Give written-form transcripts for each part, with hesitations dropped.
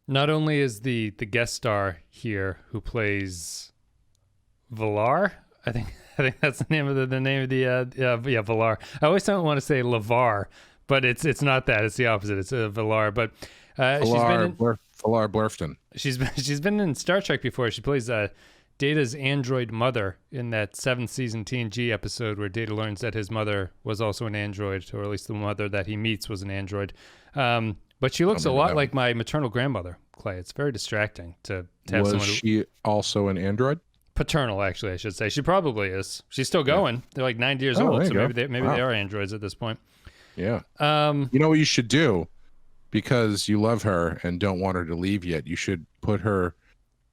Not only is the guest star here who plays Valar, I think that's the name of the name of the Valar. I always don't want to say Lavar, but it's not that. It's the opposite. It's Valar. But Valar Blurfton. She's been in Star Trek before. She plays Data's android mother in that 7th season TNG episode where Data learns that his mother was also an android, or at least the mother that he meets was an android. But she looks a lot like my maternal grandmother, Clay. It's very distracting to have someone. Was she also an android? Paternal, actually, I should say. She probably is. She's still going. Yeah. They're like 90 years old, so maybe they are androids at this point. Yeah. You know what you should do? Because you love her and don't want her to leave yet, you should put her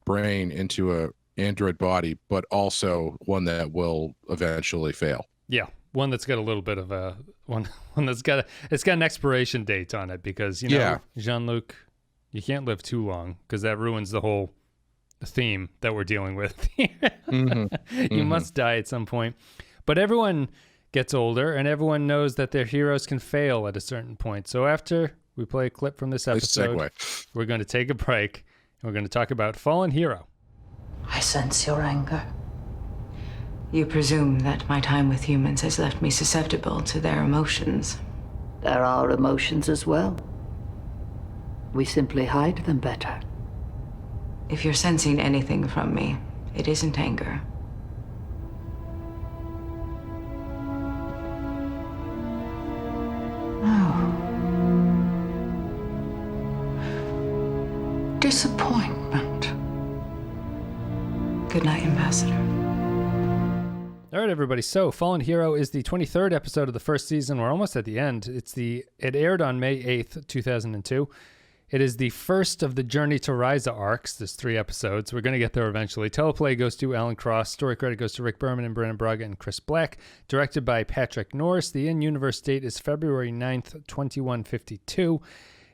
brain into a android body, but also one that will eventually fail. Yeah. One that's got a little bit of a one that's got an expiration date on it, because Jean-Luc, you can't live too long, because that ruins the whole theme that we're dealing with. You must die at some point. But everyone gets older, and everyone knows that their heroes can fail at a certain point. So after we play a clip from this episode, we're going to take a break, and we're going to talk about Fallen Hero. I sense your anger. You presume that my time with humans has left me susceptible to their emotions. There are emotions as well. We simply hide them better. If you're sensing anything from me, it isn't anger. Oh. Disappointment. Good night, Ambassador. All right, everybody. So, Fallen Hero is the 23rd episode of the first season. We're almost at the end. It aired on May 8th, 2002. It is the first of the Journey to Ryza arcs. There's 3 episodes. We're going to get there eventually. Teleplay goes to Alan Cross. Story credit goes to Rick Berman and Brennan Braga and Chris Black. Directed by Patrick Norris. The in-universe date is February 9th, 2152.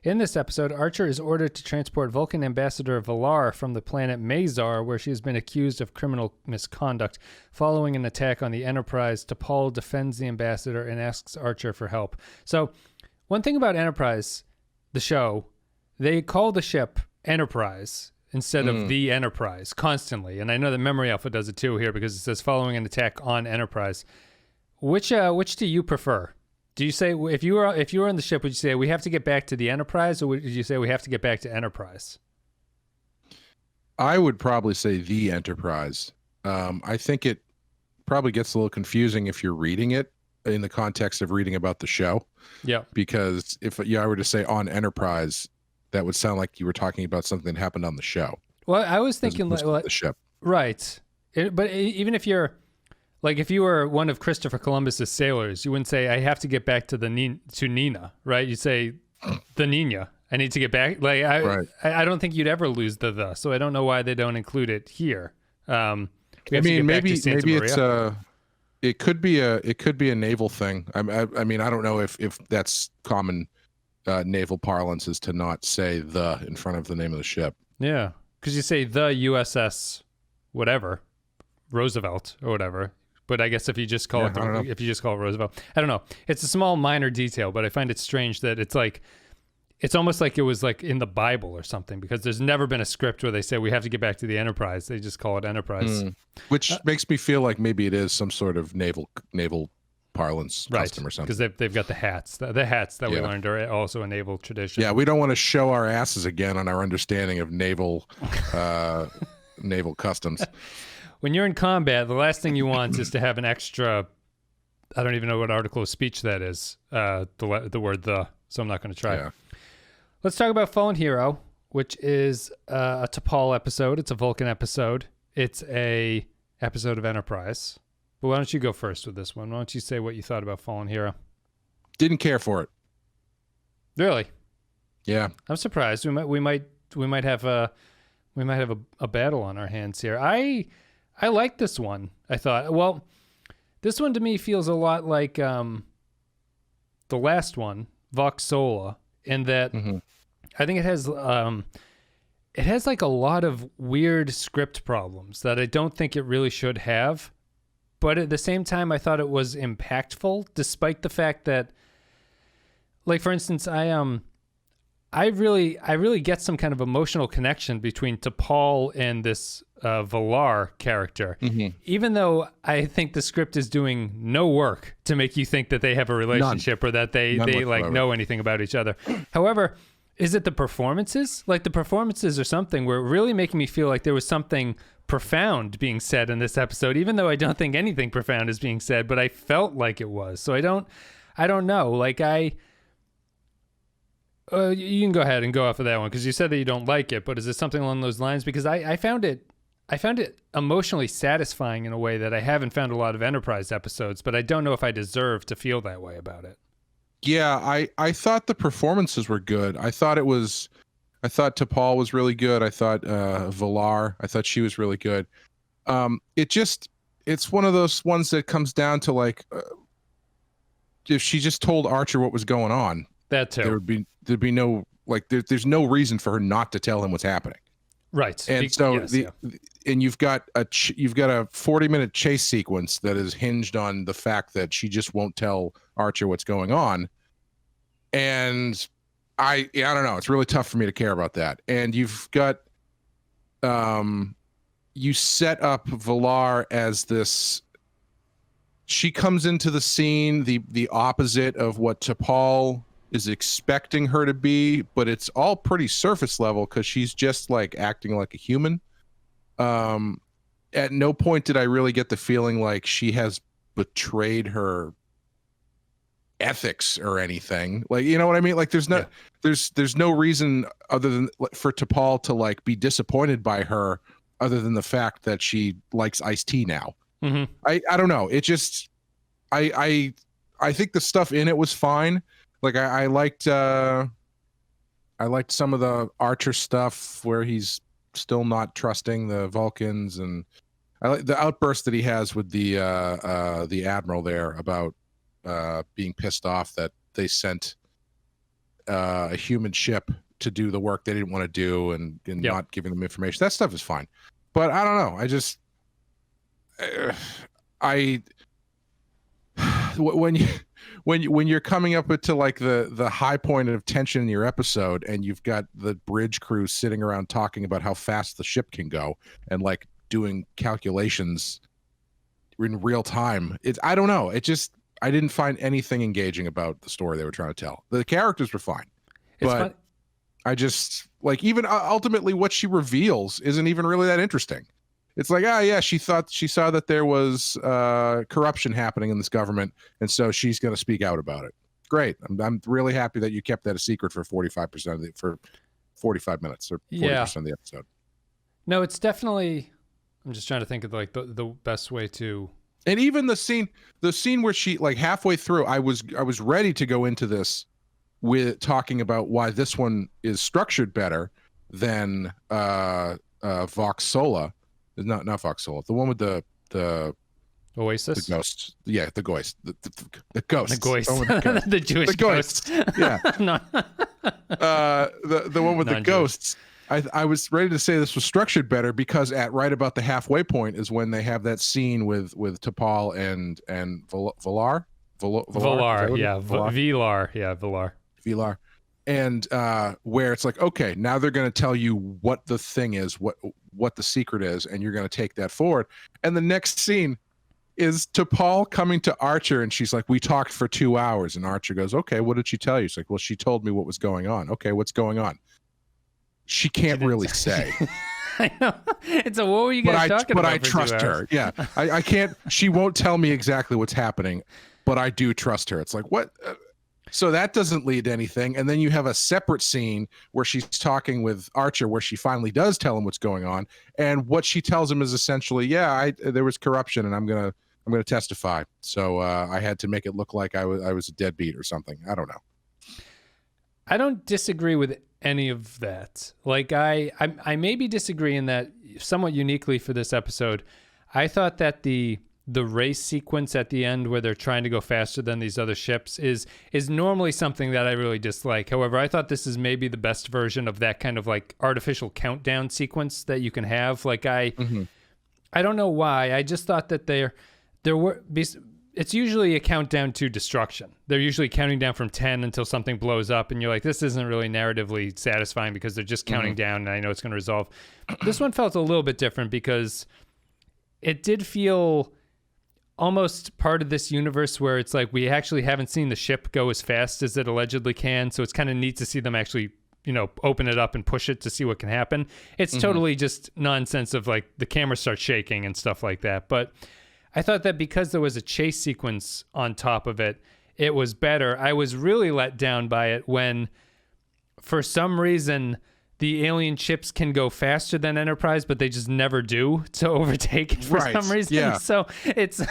In this episode, Archer is ordered to transport Vulcan Ambassador Valar from the planet Mazar, where she has been accused of criminal misconduct. Following an attack on the Enterprise, T'Pol defends the ambassador and asks Archer for help. So, one thing about Enterprise, the show, they call the ship Enterprise instead of the Enterprise constantly. And I know that Memory Alpha does it too here, because it says following an attack on Enterprise. Which do you prefer? Do you say, if you were on the ship, would you say we have to get back to the Enterprise, or would you say we have to get back to Enterprise? I would probably say the Enterprise. I think it probably gets a little confusing if you're reading it in the context of reading about the show. Yeah. Because if I were to say on Enterprise, that would sound like you were talking about something that happened on the show. Well, I was thinking like the ship. Right. But even if you're like, if you were one of Christopher Columbus's sailors, you wouldn't say I have to get back to Nina, right? You'd say the Nina. I need to get back. Like I don't think you'd ever lose the. So I don't know why they don't include it here. I mean, maybe it's it could be a naval thing. I mean, I don't know if that's common naval parlance is to not say the in front of the name of the ship. Yeah, because you say the USS whatever, Roosevelt or whatever. But I guess if you just call it Roosevelt, I don't know. It's a small minor detail, but I find it strange that it's like, it's almost like it was like in the Bible or something, because there's never been a script where they say we have to get back to the Enterprise. They just call it Enterprise. Which makes me feel like maybe it is some sort of naval parlance custom or something. Because they've got the hats. The hats that we learned are also a naval tradition. Yeah, we don't want to show our asses again on our understanding of naval customs. When you're in combat, the last thing you want is to have an extra, I don't even know what article of speech that is, the word the, so I'm not going to try. Yeah. Let's talk about Fallen Hero, which is a T'Pol episode. It's a Vulcan episode. It's a episode of Enterprise. But why don't you go first with this one? Why don't you say what you thought about Fallen Hero? Didn't care for it. Really? Yeah. I'm surprised. We might have a battle on our hands here. I like this one. I thought, well, this one to me feels a lot like the last one, Vox Sola, in that I think it has like a lot of weird script problems that I don't think it really should have. But at the same time, I thought it was impactful, despite the fact that, like, for instance, I really get some kind of emotional connection between T'Pol and this Valar character, even though I think the script is doing no work to make you think that they have a relationship or that they like know anything about each other. However, is it the performances? Like the performances or something were really making me feel like there was something profound being said in this episode, even though I don't think anything profound is being said, but I felt like it was. So I don't know. Like you can go ahead and go off of that one because you said that you don't like it, but is it something along those lines? Because I found it emotionally satisfying in a way that I haven't found a lot of Enterprise episodes, but I don't know if I deserve to feel that way about it. Yeah, I thought the performances were good. I thought T'Pol was really good. I thought Valar, I thought she was really good. It's one of those ones that comes down to like if she just told Archer what was going on, that too. There'd be no like there's no reason for her not to tell him what's happening. Right. And and you've got a 40-minute chase sequence that is hinged on the fact that she just won't tell Archer what's going on. And I don't know. It's really tough for me to care about that. And you've got, you set up Valar as this. She comes into the scene the opposite of what T'Pol is expecting her to be, but it's all pretty surface level because she's just like acting like a human. At no point did I really get the feeling like she has betrayed her ethics or anything. Like, you know what I mean? Like there's no reason other than for T'Pol to like be disappointed by her other than the fact that she likes iced tea now. I don't know. It just I think the stuff in it was fine. Like I liked some of the Archer stuff where he's still not trusting the Vulcans, and I like the outburst that he has with the Admiral there about being pissed off that they sent a human ship to do the work they didn't want to do and not giving them information. That stuff is fine. But I don't know. I just when you're coming up to like the high point of tension in your episode and you've got the bridge crew sitting around talking about how fast the ship can go and like doing calculations in real time, I don't know. I didn't find anything engaging about the story they were trying to tell. The characters were fine, but I just like even ultimately what she reveals isn't even really that interesting. It's like, she saw that there was corruption happening in this government, and so she's going to speak out about it. Great. I'm really happy that you kept that a secret for 45% for 45 minutes or 40% of the episode. No, it's definitely. I'm just trying to think of like the best way to. And even the scene where she like halfway through, I was ready to go into this with talking about why this one is structured better than Vox Sola. Not Vox Sola, the one with the Oasis, the ghost. Yeah, the ghost. The ghost. The ghost. The Jewish ghost. Yeah. The one with the ghosts. I was ready to say this was structured better because at right about the halfway point is when they have that scene with T'Pol and Valar. Vilar. And where it's like, okay, now they're going to tell you what the thing is, what the secret is, and you're going to take that forward. And the next scene is T'Pol coming to Archer, and she's like, we talked for 2 hours. And Archer goes, okay, what did she tell you? She's like, well, she told me what was going on. Okay, what's going on? She can't really say. I know. It's what were you guys talking about? But I trust her. Yeah, I can't. She won't tell me exactly what's happening, but I do trust her. It's like, what? So that doesn't lead to anything. And then you have a separate scene where she's talking with Archer, where she finally does tell him what's going on, and what she tells him is essentially, there was corruption, and I'm gonna testify. So I had to make it look like I was a deadbeat or something. I don't know. I don't disagree with any of that. Like I maybe disagree in that somewhat uniquely for this episode. I thought that the race sequence at the end where they're trying to go faster than these other ships is normally something that I really dislike. However, I thought this is maybe the best version of that kind of like artificial countdown sequence that you can have. Like I don't know why. I just thought that there were, it's usually a countdown to destruction. They're usually counting down from 10 until something blows up, and you're like, this isn't really narratively satisfying because they're just counting down, and I know it's going to resolve. This one felt a little bit different because it did feel almost part of this universe where it's like we actually haven't seen the ship go as fast as it allegedly can, so it's kind of neat to see them actually, you know, open it up and push it to see what can happen. It's totally just nonsense of like the camera starts shaking and stuff like that, but I thought that because there was a chase sequence on top of it, it was better. I was really let down by it when, for some reason, the alien ships can go faster than Enterprise, but they just never do to overtake it for some reason. Yeah. So it's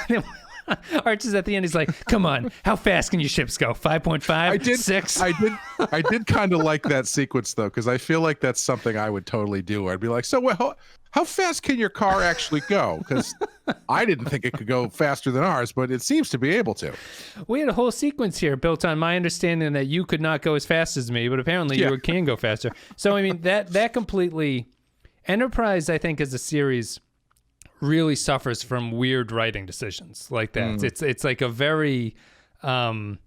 Arch is at the end. He's like, "Come on, how fast can your ships go? 5.5, 6." I did kind of like that sequence though, because I feel like that's something I would totally do. I'd be like, "So how fast can your car actually go?" Because I didn't think it could go faster than ours, but it seems to be able to. We had a whole sequence here built on my understanding that you could not go as fast as me, but apparently you can go faster. So I mean that completely. Enterprise, I think, as a series, really suffers from weird writing decisions like that. It's like a very, I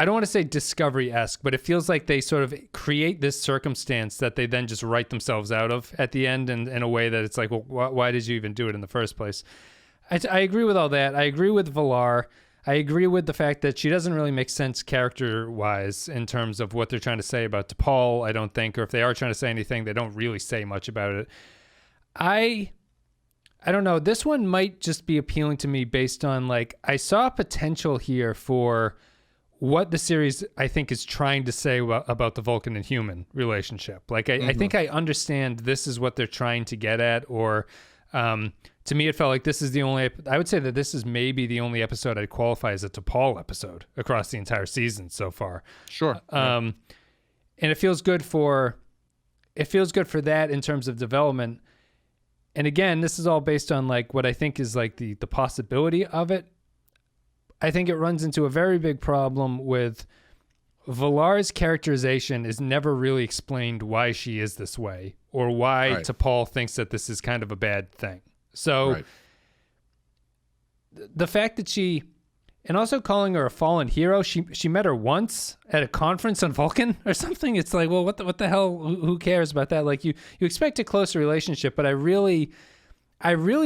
don't want to say Discovery-esque, but it feels like they sort of create this circumstance that they then just write themselves out of at the end in a way that it's like, well, why did you even do it in the first place? I agree with all that. I agree with Valar. I agree with the fact that she doesn't really make sense character-wise in terms of what they're trying to say about T'Pol, I don't think, or if they are trying to say anything, they don't really say much about it. I don't know. This one might just be appealing to me based on, like, I saw potential here for what the series, I think, is trying to say about the Vulcan and human relationship. Like, I think I understand this is what they're trying to get at, or to me, it felt like this is the only, I would say that this is maybe the only episode I'd qualify as a T'Pol episode across the entire season so far. Sure. And it feels good for that in terms of development. And again, this is all based on like what I think is like the possibility of it. I think it runs into a very big problem with Valar's characterization is never really explained why she is this way or why T'Pol thinks that this is kind of a bad thing. So the fact that she, and also calling her a fallen hero, she met her once at a conference on Vulcan or something. It's like, well, what the hell? Who cares about that? Like you expect a closer relationship, but I really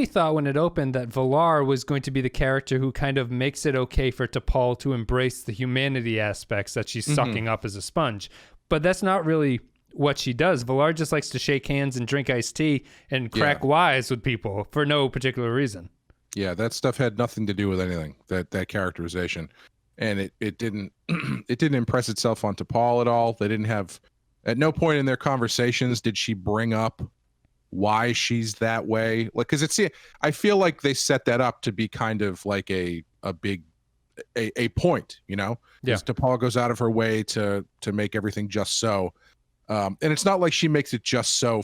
thought when it opened that Valar was going to be the character who kind of makes it okay for T'Pol to embrace the humanity aspects that she's sucking up as a sponge. But that's not really what she does. Valar just likes to shake hands and drink iced tea and crack wise with people for no particular reason. Yeah, that stuff had nothing to do with anything, that characterization. And it didn't it didn't impress itself on T'Pol at all. They didn't have, at no point in their conversations did she bring up why she's that way. Like, because I feel like they set that up to be kind of like a big point, you know? Because T'Pol goes out of her way to make everything just so. And it's not like she makes it just so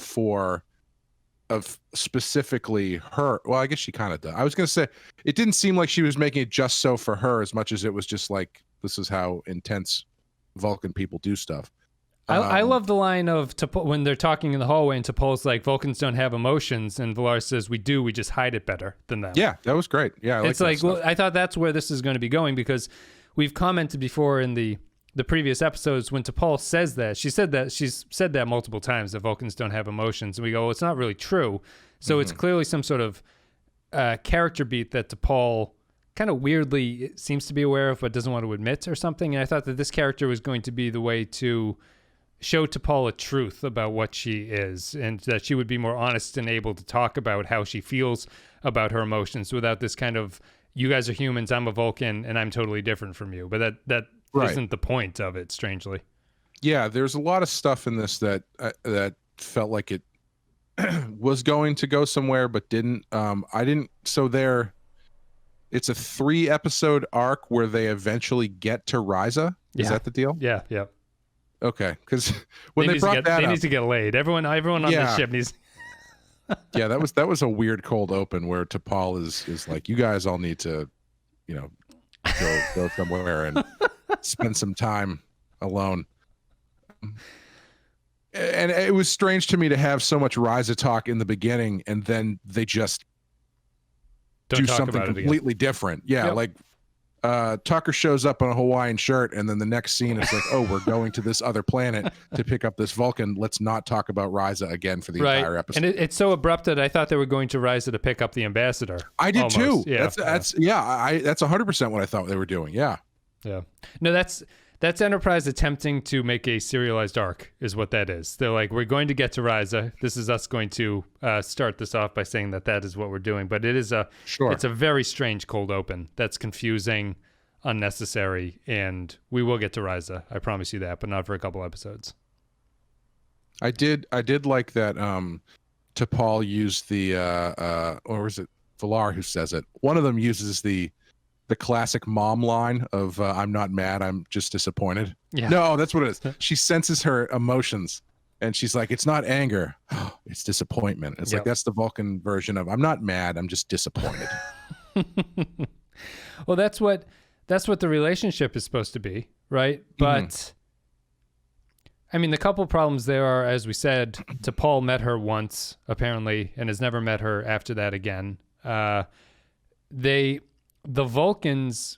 of specifically her. Well, I guess she kind of does. I was going to say, it didn't seem like she was making it just so for her as much as it was just like, this is how intense Vulcan people do stuff. I love the line of T'Pol when they're talking in the hallway and T'Pol's like, Vulcans don't have emotions, and Valar says, we do, we just hide it better than them. Yeah, that was great. Yeah, it's like, well, I thought that's where this is going to be going, because we've commented before in the previous episodes when T'Pol says that, she's said that multiple times, that Vulcans don't have emotions, and we go, well, it's not really true. So it's clearly some sort of character beat that T'Pol kind of weirdly seems to be aware of but doesn't want to admit or something. And I thought that this character was going to be the way to show T'Pol a truth about what she is, and that she would be more honest and able to talk about how she feels about her emotions without this kind of, you guys are humans, I'm a Vulcan, and I'm totally different from you. But that isn't the point of it, strangely. Yeah, there's a lot of stuff in this that felt like it was going to go somewhere but didn't. It's a 3-episode arc where they eventually get to Ryza. Is that the deal? Yeah. Okay, because when they brought that up, they need to get laid. Everyone on this ship needs. Yeah, that was a weird cold open where T'Pol is like, you guys all need to, you know, go somewhere and spend some time alone. And it was strange to me to have so much Ryza talk in the beginning, and then they just do something completely different. Yeah, Yep. like Tucker shows up in a Hawaiian shirt, and then the next scene is like, oh, we're going to this other planet to pick up this Vulcan. Let's not talk about Risa again for the entire episode. And it's so abrupt that I thought they were going to Risa to pick up the ambassador. I did almost. too. Yeah. That's 100% what I thought they were doing. Yeah. Yeah. No, that's Enterprise attempting to make a serialized arc is what that is. They're like, we're going to get to Risa. This is us going to start this off by saying that is what we're doing. But it is it's a very strange cold open. That's confusing, unnecessary, and we will get to Risa. I promise you that, but not for a couple episodes. I did like that T'Pol used the or is it Valar who says it? One of them uses the classic mom line of I'm not mad, I'm just disappointed. Yeah. No, that's what it is. She senses her emotions and she's like, it's not anger, it's disappointment. It's like, that's the Vulcan version of I'm not mad, I'm just disappointed. Well, that's what the relationship is supposed to be, right? But I mean, the couple problems there are, as we said, T'Pol met her once apparently and has never met her after that again. The Vulcans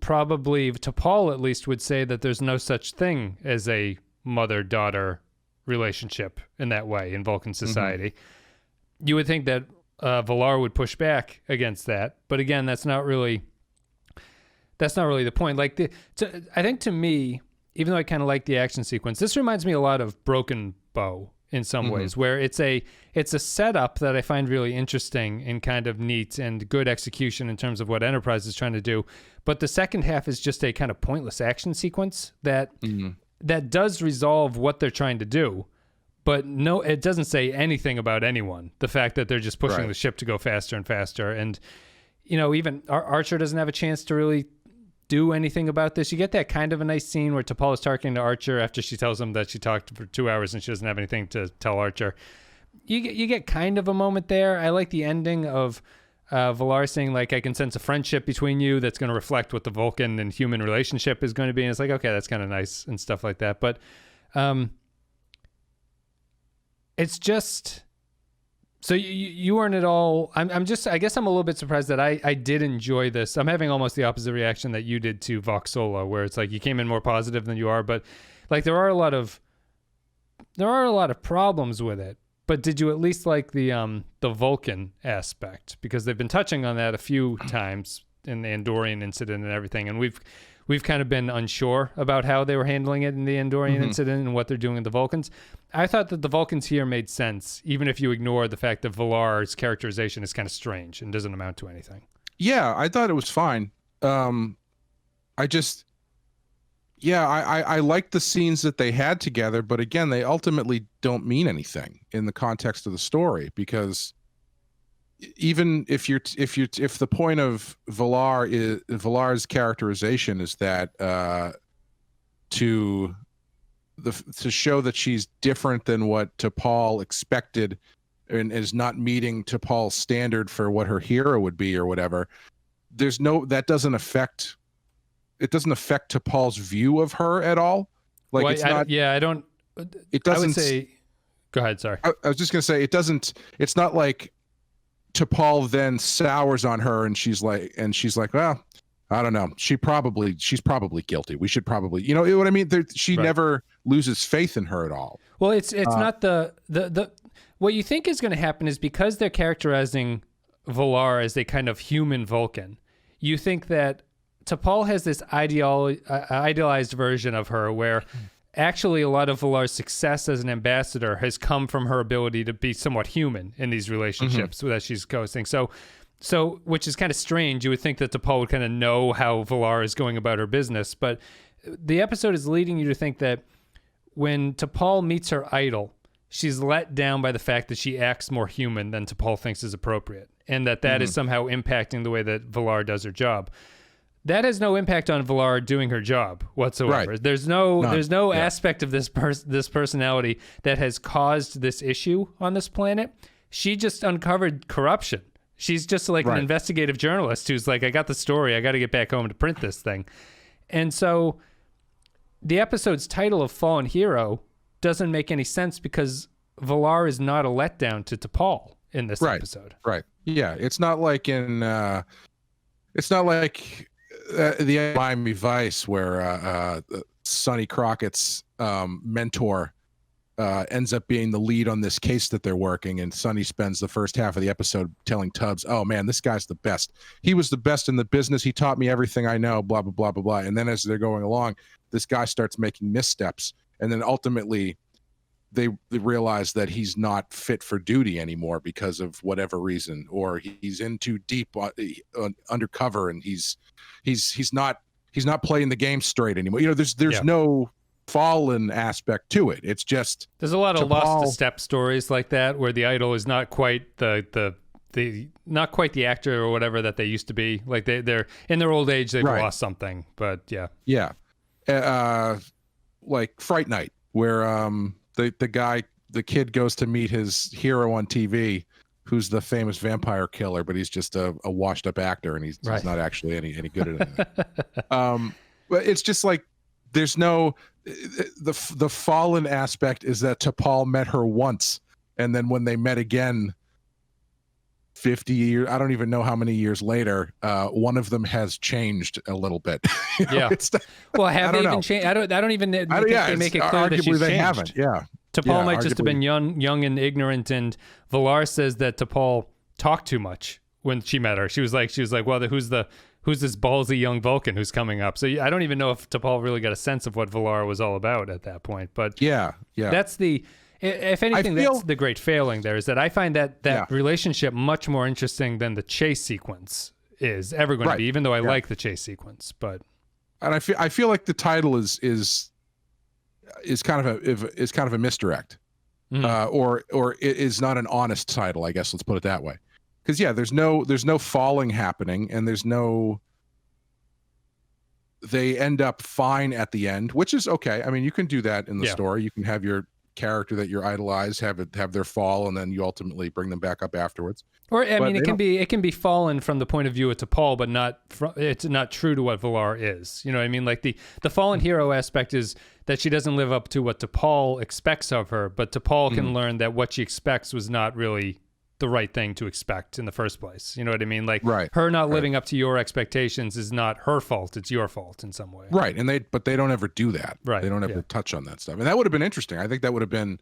probably, T'Pol at least, would say that there's no such thing as a mother-daughter relationship in that way in Vulcan society. You would think that Valar would push back against that, but again, that's not really the point. Like, I think to me, even though I kind of like the action sequence, this reminds me a lot of Broken Bow in some ways, where it's a setup that I find really interesting and kind of neat and good execution in terms of what Enterprise is trying to do. But the second half is just a kind of pointless action sequence that does resolve what they're trying to do, but no, it doesn't say anything about anyone. The fact that they're just pushing the ship to go faster and faster, and even Archer doesn't have a chance to really do anything about this. You get that kind of a nice scene where T'Pol is talking to Archer after she tells him that she talked for 2 hours and she doesn't have anything to tell Archer. You get kind of a moment there. I like the ending of Valar saying, like, I can sense a friendship between you that's going to reflect what the Vulcan and human relationship is going to be. And it's like, okay, that's kind of nice and stuff like that. But it's just... So you weren't at all... I guess I'm a little bit surprised that I did enjoy this. I'm having almost the opposite reaction that you did to Vox Sola, where it's like you came in more positive than you are, but like there are a lot of problems with it. But did you at least like the Vulcan aspect? Because they've been touching on that a few times in the Andorian incident and everything, and we've kind of been unsure about how they were handling it in the Andorian incident and what they're doing with the Vulcans. I thought that the Vulcans here made sense, even if you ignore the fact that Valar's characterization is kind of strange and doesn't amount to anything. Yeah, I thought it was fine. I liked the scenes that they had together, but again, they ultimately don't mean anything in the context of the story, because even if the point of Valar's characterization is that to show that she's different than what T'Pol expected and is not meeting T'Pol's standard for what her hero would be or whatever, that doesn't affect T'Pol's view of her at all. Like, well, I don't. It doesn't. I would say. Go ahead. Sorry. I was just gonna say it doesn't. It's not like T'Pol then sours on her and she's like, well, I don't know. She's probably guilty. We should probably, you know what I mean? She never loses faith in her at all. Well, it's not the what you think is going to happen is because they're characterizing Valar as a kind of human Vulcan, you think that T'Pol has this idealized version of her where actually a lot of Valar's success as an ambassador has come from her ability to be somewhat human in these relationships that she's coasting. So which is kind of strange. You would think that T'Pol would kind of know how Valar is going about her business, but the episode is leading you to think that when T'Pol meets her idol, she's let down by the fact that she acts more human than T'Pol thinks is appropriate, and that is somehow impacting the way that Valar does her job. That has no impact on Valar doing her job whatsoever. Right. There's no aspect of this personality that has caused this issue on this planet. She just uncovered corruption. She's just like an investigative journalist who's like, I got the story. I got to get back home to print this thing. And so the episode's title of Fallen Hero doesn't make any sense because Valar is not a letdown to T'Pol in this Right. episode. Right. Yeah. It's not like the Miami Vice where Sonny Crockett's mentor ends up being the lead on this case that they're working, and Sonny spends the first half of the episode telling Tubbs, "Oh man, this guy's the best. He was the best in the business. He taught me everything I know, blah blah blah blah blah." And then as they're going along, this guy starts making missteps, and then ultimately they realize that he's not fit for duty anymore because of whatever reason, or he's in too deep undercover, and he's not playing the game straight anymore. There's no fallen aspect to it. It's just there's a lot of lost to step stories like that where the idol is not quite the not quite the actor or whatever that they used to be. Like they're in their old age, they've lost something. But yeah, like Fright Night, where the kid goes to meet his hero on TV, who's the famous vampire killer, but he's just a washed up actor, and he's not actually any good at anything. But it's just like there's no the fallen aspect is that T'Pol met her once, and then when they met again 50 years, I don't even know how many years later, one of them has changed a little bit. Well, have they even changed? I don't even think they make it clear that she's they changed. Haven't. Yeah. T'Pol might just have been young and ignorant, and Valar says that T'Pol talked too much when she met her. She was like, well, who's this ballsy young Vulcan who's coming up? So I don't even know if T'Pol really got a sense of what Valar was all about at that point. But that's if anything, that's the great failing there, is that I find that relationship much more interesting than the chase sequence is ever going to be, even though I like the chase sequence. But and I feel like the title is kind of a misdirect, or it is not an honest title, I guess. Let's put it that way. Because there's no falling happening, and they end up fine at the end, which is okay. I mean, you can do that in the story. You can have your character that you idolize have their fall, and then you ultimately bring them back up afterwards. Or it can be fallen from the point of view of T'Pol, but it's not true to what Valar is. You know what I mean? Like the fallen hero aspect is that she doesn't live up to what T'Pol expects of her, but T'Pol can learn that what she expects was not really the right thing to expect in the first place. You know what I mean? Like her not living up to your expectations is not her fault. It's your fault in some way. Right. And they don't ever do that. Right. They don't ever touch on that stuff. And that would have been interesting. I think that would have been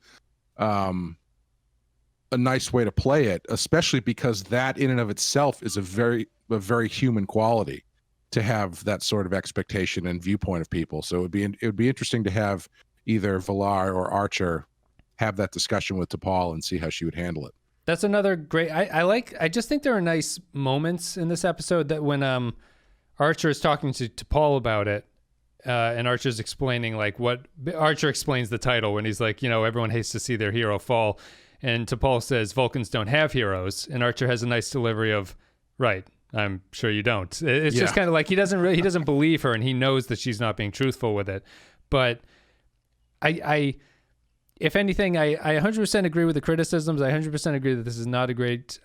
a nice way to play it, especially because that in and of itself is a very human quality, to have that sort of expectation and viewpoint of people. So it would be interesting to have either Valar or Archer have that discussion with T'Pol and see how she would handle it. That's another great. I just think there are nice moments in this episode that when Archer is talking to T'Pol about it, and Archer's explaining Archer explains the title when he's like, everyone hates to see their hero fall, and T'Pol says Vulcans don't have heroes, and Archer has a nice delivery of, right, I'm sure you don't. It's just kind of like he doesn't believe her, and he knows that she's not being truthful with it. But if anything, I 100% agree with the criticisms. I 100% agree that this is not a great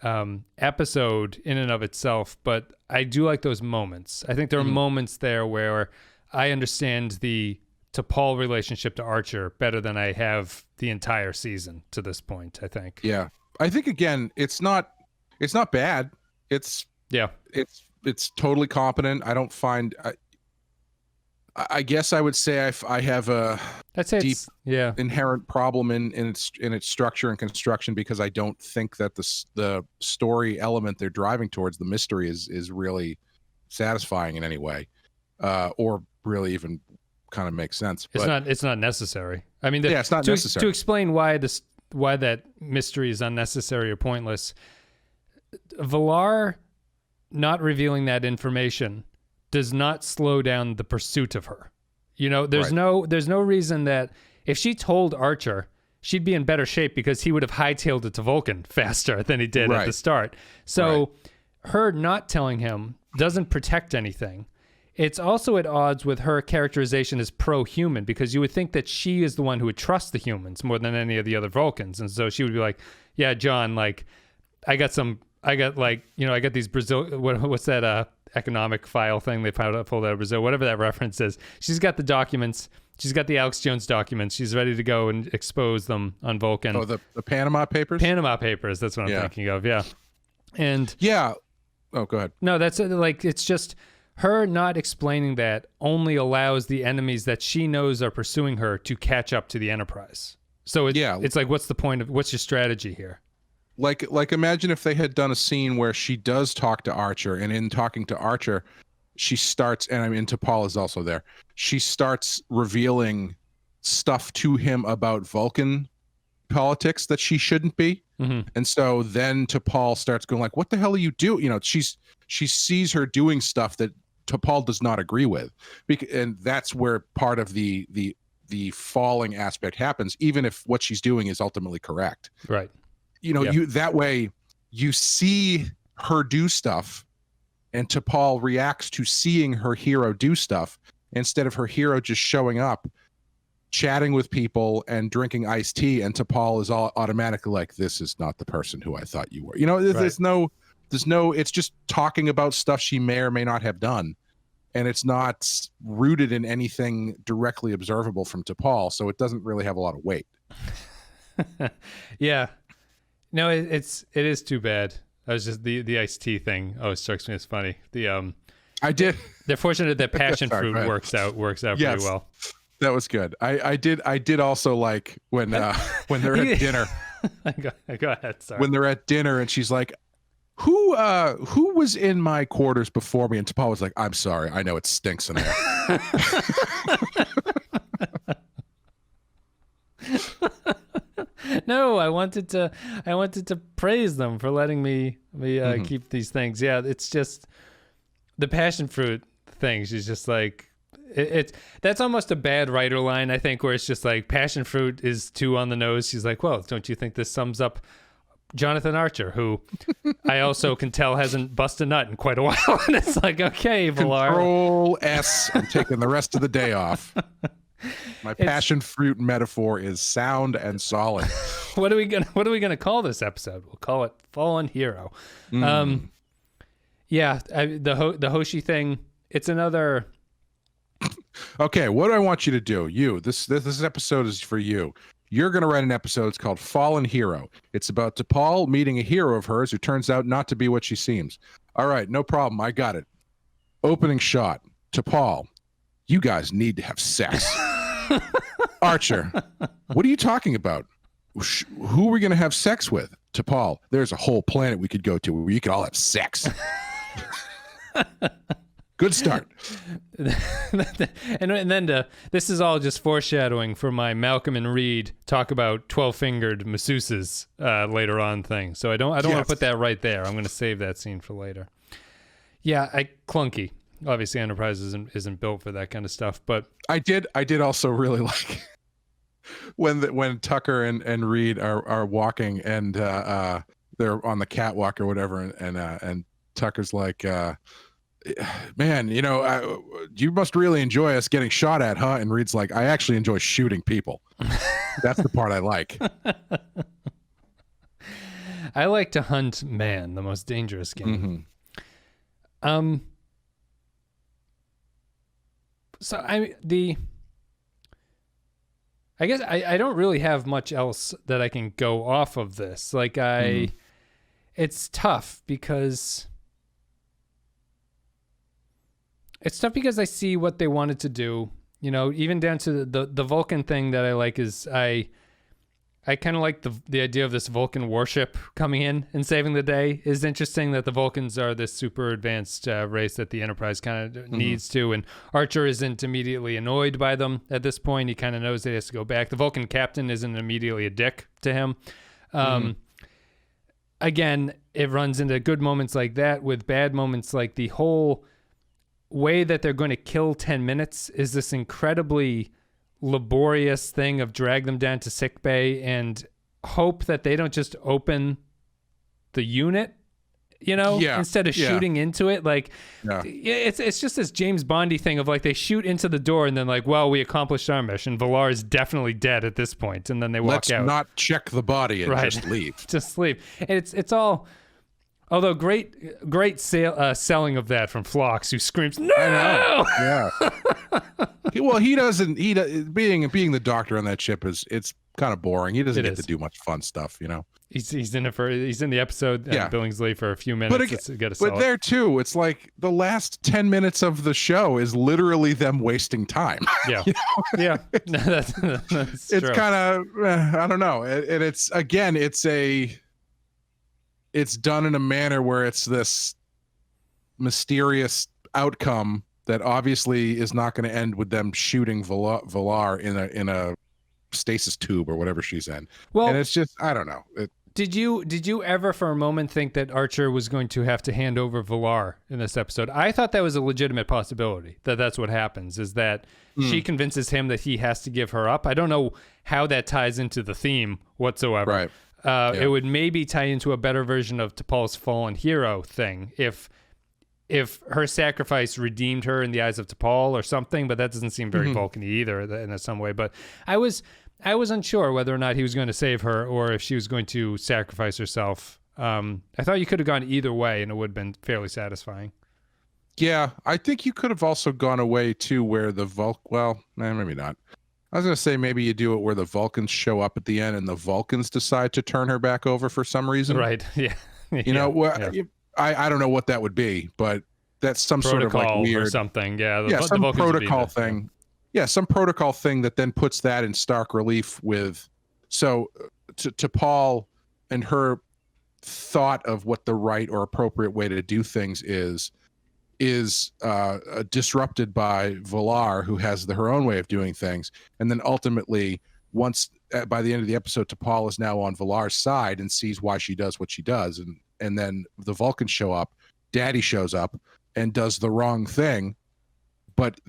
episode in and of itself, but I do like those moments. I think there are moments there where I understand the T'Pol relationship to Archer better than I have the entire season to this point, I think. Yeah. I think, again, it's not bad. It's totally competent. I don't find... I guess I would say I have a deep inherent problem in its structure and construction, because I don't think that the story element they're driving towards, the mystery, is really satisfying in any way, or really even kind of makes sense. It's not necessary. I mean, it's not necessary to explain why that mystery is unnecessary or pointless. Valar not revealing that information does not slow down the pursuit of her. There's no reason that if she told Archer, she'd be in better shape, because he would have hightailed it to Vulcan faster than he did at the start. So her not telling him doesn't protect anything. It's also at odds with her characterization as pro-human, because you would think that she is the one who would trust the humans more than any of the other Vulcans. And so she would be like, yeah, John, like I got these Brazil, what's that, economic file thing they pulled out of Brazil, whatever that reference is. She's got the documents. she's got the Alex Jones documents. She's ready to go and expose them on Vulcan. Oh, the Panama Papers? Panama Papers, that's what I'm thinking of, yeah. And yeah. Oh, go ahead. No, that's like, it's just her not explaining that only allows the enemies that she knows are pursuing her to catch up to the Enterprise. So it's like, what's the point of, what's your strategy here? Like imagine if they had done a scene where she does talk to Archer, and in talking to Archer, she starts, and I mean, T'Pol is also there. She starts revealing stuff to him about Vulcan politics that she shouldn't be. Mm-hmm. And so then T'Pol starts going like, what the hell are you doing? You know, she sees her doing stuff that T'Pol does not agree with. And that's where part of the falling aspect happens, even if what she's doing is ultimately correct. Right. You know, that way you see her do stuff, and T'Pol reacts to seeing her hero do stuff instead of her hero just showing up, chatting with people and drinking iced tea, and T'Pol is all automatically like, this is not the person who I thought you were. You know, there's no, it's just talking about stuff she may or may not have done. And it's not rooted in anything directly observable from T'Pol, so it doesn't really have a lot of weight. Yeah. No, it is too bad. I was just the iced tea thing always strikes me as funny. They're fortunate that passion fruit works out pretty well. That was good. I did also like when they're at dinner. Go ahead. Sorry. When they're at dinner and she's like, who was in my quarters before me? And T'Pol was like, I'm sorry, I know it stinks in there. No, I wanted to praise them for letting me keep these things. Yeah, it's just the passion fruit thing. She's just like, that's almost a bad writer line, I think, where it's just like passion fruit is too on the nose. She's like, well, don't you think this sums up Jonathan Archer, who I also can tell hasn't busted a nut in quite a while? And it's like, okay, Valar. Control S. I'm taking the rest of the day off. My passion fruit metaphor is sound and solid. What are we gonna call this episode? We'll call it Fallen Hero. Yeah, the Hoshi thing. It's another. Okay, what do I want you to do? This episode is for you. You're going to write an episode. It's called Fallen Hero. It's about T'Pol meeting a hero of hers who turns out not to be what she seems. All right, no problem. I got it. Opening shot. T'Pol, you guys need to have sex. Archer, what are you talking about? Who are we going to have sex with? T'Pol, there's a whole planet we could go to where you could all have sex. Good start. and then this is all just foreshadowing for my Malcolm and Reed talk about 12-fingered masseuses later on thing. So I don't want to put that right there. I'm going to save that scene for later. Yeah, clunky. Obviously, Enterprise isn't built for that kind of stuff. But I did also really like when Tucker and Reed are walking and they're on the catwalk or whatever, and Tucker's like. Man, you must really enjoy us getting shot at, huh? And Reed's like, I actually enjoy shooting people. That's the part I like. I like to hunt man, the most dangerous game. Mm-hmm. So I guess I don't really have much else that I can go off of this. Like it's tough because. It's tough because I see what they wanted to do, even down to the Vulcan thing that I like is I kind of like the idea of this Vulcan warship coming in and saving the day is interesting, that the Vulcans are this super advanced race that the Enterprise kind of needs to, and Archer isn't immediately annoyed by them at this point. He kind of knows that he has to go back. The Vulcan captain isn't immediately a dick to him. Again, it runs into good moments like that with bad moments, like the whole way that they're going to kill 10 minutes is this incredibly laborious thing of drag them down to sickbay and hope that they don't just open the unit, instead of shooting into it. Like, it's just this James Bondy thing of like they shoot into the door and then like, well, we accomplished our mission. Valar is definitely dead at this point, and then they walk out. Let's not check the body and just leave. Just leave. And it's all. Although great selling of that from Phlox, who screams, "No!" I know. Yeah. Well, he doesn't. Being the doctor on that ship it's kind of boring. He doesn't get to do much fun stuff, you know. He's in the episode Billingsley for a few minutes. But there too, it's like the last 10 minutes of the show is literally them wasting time. Yeah, you know? Yeah. No, that's it's kind of I don't know. And it's again, it's done in a manner where it's this mysterious outcome that obviously is not going to end with them shooting Valar in a stasis tube or whatever she's in. Well, and it's just I don't know. Did you ever for a moment think that Archer was going to have to hand over Valar in this episode? I thought that was a legitimate possibility, that's what happens, is that she convinces him that he has to give her up. I don't know how that ties into the theme whatsoever. Right. It would maybe tie into a better version of T'Pol's fallen hero thing if her sacrifice redeemed her in the eyes of T'Pol or something, but that doesn't seem very Vulcan-y either in some way. But I was unsure whether or not he was going to save her or if she was going to sacrifice herself. I thought you could have gone either way and it would have been fairly satisfying. Yeah, I think you could have also gone away too where the maybe not. I was going to say maybe you do it where the Vulcans show up at the end and the Vulcans decide to turn her back over for some reason. Right, yeah. You know, I don't know what that would be, but that's some protocol sort of like weird or something. Yeah, some protocol thing. Yeah, some protocol thing that then puts that in stark relief with, to T'Pol and her thought of what the right or appropriate way to do things is disrupted by Valar, who has her own way of doing things, and then ultimately, once by the end of the episode, T'Pol is now on Valar's side and sees why she does what she does, and then the Vulcans show up, Daddy shows up and does the wrong thing, but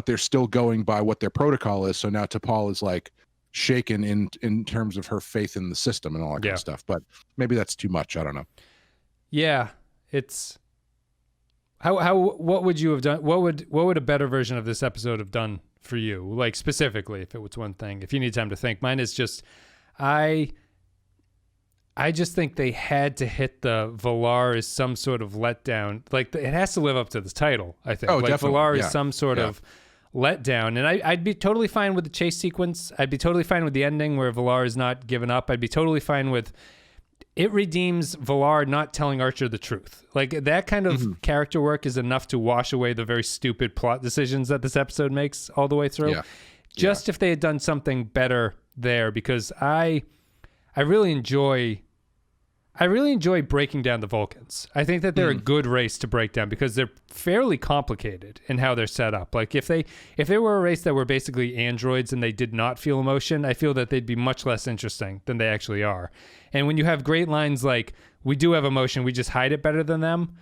they're still going by what their protocol is. So now T'Pol is like shaken in terms of her faith in the system and all that kind of stuff. But maybe that's too much. I don't know. Yeah, it's what would you have done? What would a better version of this episode have done for you? Like specifically, if it was one thing, if you need time to think. Mine is just, I just think they had to hit the Valar as some sort of letdown. Like it has to live up to the title, I think. Oh, like definitely. Valar is some sort of letdown. And I'd be totally fine with the chase sequence. I'd be totally fine with the ending where Valar is not given up. I'd be totally fine with it redeems Valar not telling Archer the truth. Like that kind of character work is enough to wash away the very stupid plot decisions that this episode makes all the way through. Yeah. Just if they had done something better there, because I really enjoy breaking down the Vulcans. I think that they're a good race to break down because they're fairly complicated in how they're set up. Like if they were a race that were basically androids and they did not feel emotion, I feel that they'd be much less interesting than they actually are. And when you have great lines like, we do have emotion, we just hide it better than them,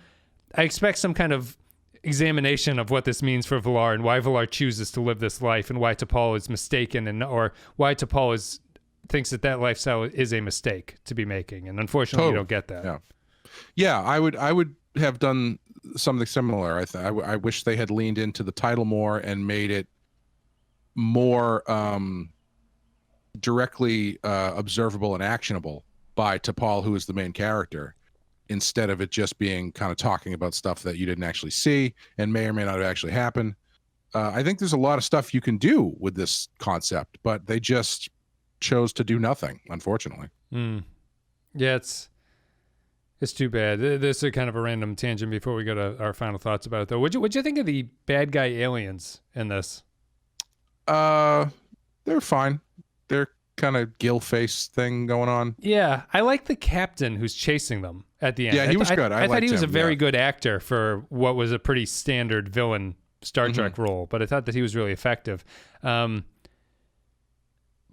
I expect some kind of examination of what this means for Valar and why Valar chooses to live this life and why T'Pol is mistaken or why T'Pol thinks that lifestyle is a mistake to be making, and unfortunately you don't get that. I would have done something similar. I wish they had leaned into the title more and made it more directly observable and actionable by T'Pol, who is the main character, instead of it just being kind of talking about stuff that you didn't actually see and may or may not have actually happened. I think there's a lot of stuff you can do with this concept, but they just chose to do nothing, unfortunately. Yeah, it's too bad. This is kind of a random tangent before we go to our final thoughts about it, though. What'd you think of the bad guy aliens in this? They're fine. They're kind of gill face thing going on. Yeah, I like the captain who's chasing them at the end. Yeah, he was good. I thought he was him, a very good actor for what was a pretty standard villain Star Trek role, but I thought that he was really effective.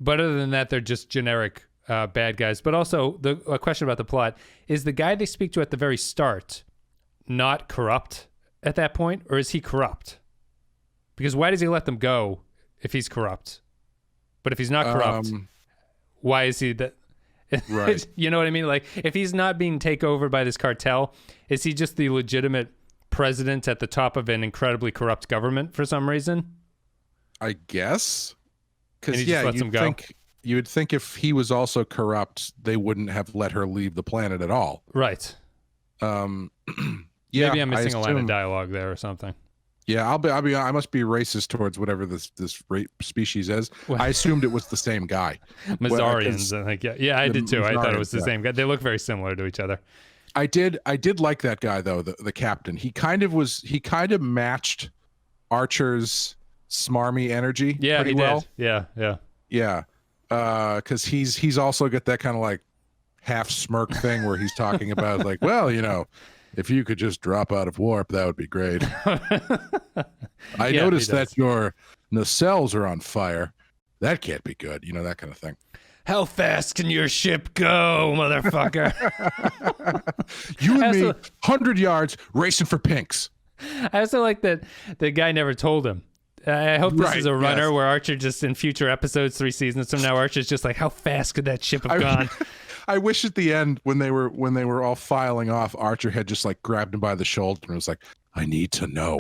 But other than that, they're just generic bad guys. But also, a question about the plot, is the guy they speak to at the very start not corrupt at that point, or is he corrupt? Because why does he let them go if he's corrupt? But if he's not corrupt, why is he that? Right. You know what I mean? Like, if he's not being taken over by this cartel, is he just the legitimate president at the top of an incredibly corrupt government for some reason? I guess. Because you would think if he was also corrupt, they wouldn't have let her leave the planet at all. Right. Yeah, maybe I'm missing a line of dialogue there or something. Yeah, I must be racist towards whatever this species is. I assumed it was the same guy. Mazarians, I think. Yeah, I did too. I thought it was the same guy. They look very similar to each other. I did like that guy though, the captain. He kind of matched Archer's smarmy energy pretty well. Did. Yeah. Because he's also got that kind of like half smirk thing where he's talking about like, well, if you could just drop out of warp, that would be great. I noticed that your nacelles are on fire. That can't be good. That kind of thing. How fast can your ship go, motherfucker? You and me, 100 yards, racing for pinks. I also like that the guy never told him. I hope this is a runner where Archer just in future episodes, 3 seasons from now, Archer's just like, how fast could that ship have gone? I wish at the end when they were all filing off, Archer had just like grabbed him by the shoulder and was like, I need to know.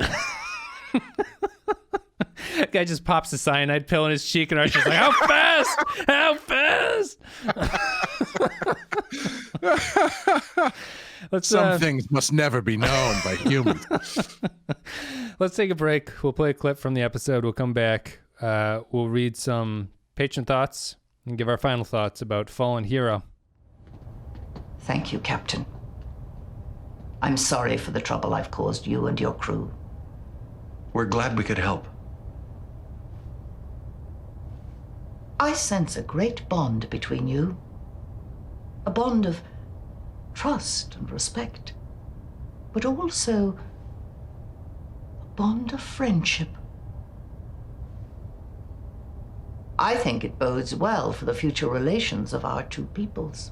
Guy just pops a cyanide pill in his cheek and Archer's like, how fast? How fast? Some things must never be known by humans. Let's take a break. We'll play a clip from the episode. We'll come back. We'll read some patron thoughts and give our final thoughts about Fallen Hero. Thank you, Captain. I'm sorry for the trouble I've caused you and your crew. We're glad we could help. I sense a great bond between you. A bond of trust and respect, but also a bond of friendship. I think it bodes well for the future relations of our two peoples.